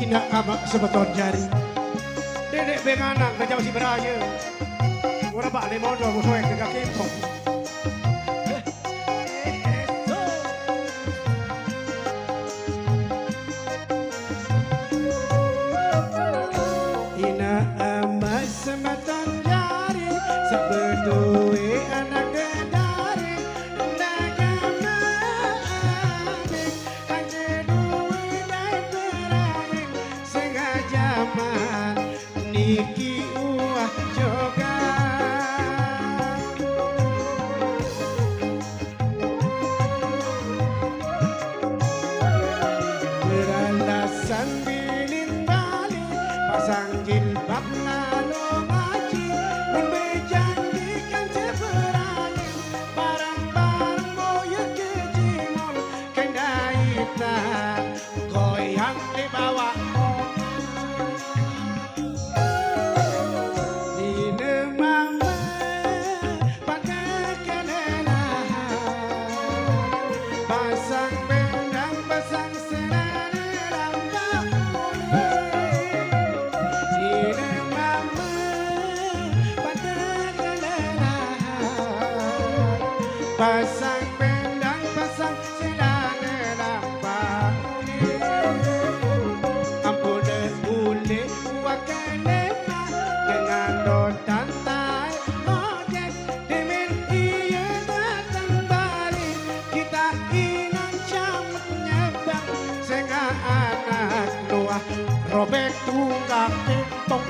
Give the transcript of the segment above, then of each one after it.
Tidak kamak sebeton jari. Dedek benganak kerja masih beraya. Ora bak le mondo musuh ke kaki kok. Ina emas sebeton jari sebetulnya anak gedari. Niki uah joga beralasan bilin bali pasang jilbab lalu ngaji pun berjanjikan seberani barang-barang moyek ke Cimol kendaitan goyang dibawa pasang pendang, pasang selana lampak ampun ule wakalema dengan rotan tai ojek demen iya datang balik kita ingat camutnya bang sehingga anak luah robek tunggak kentok.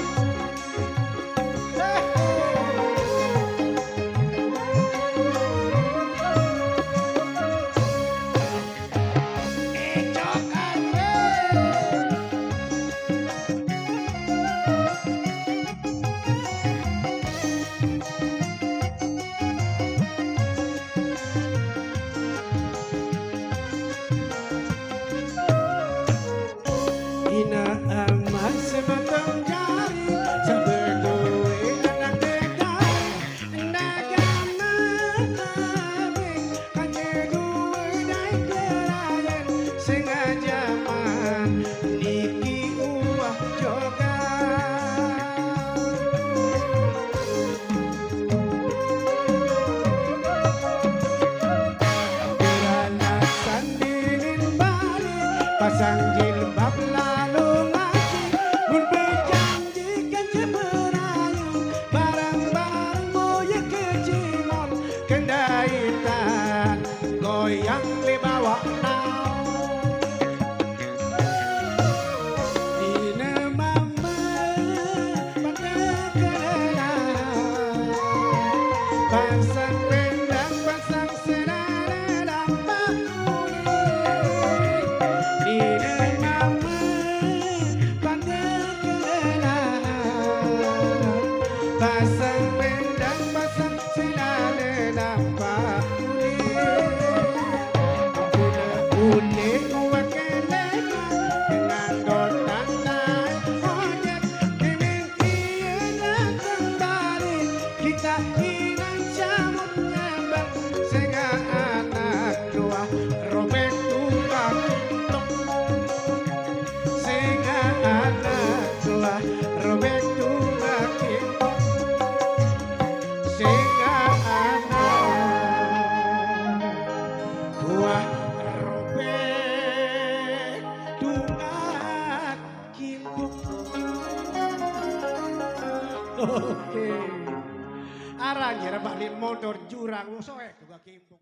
Ina emas sebatang jari sebetulnya anak gedari ndagana abing kanye duwe dai kerayan sengaja man niki uah joga beralasan dilin bali pasang jilbab goyang dibawa naon dina mama pada kerana pasang pendang pasang selana lampak kuning dina mama pada kerana pasang pendang pasang selana lampak Oke. Arang ya balik motor jurang soek juga kimpuk.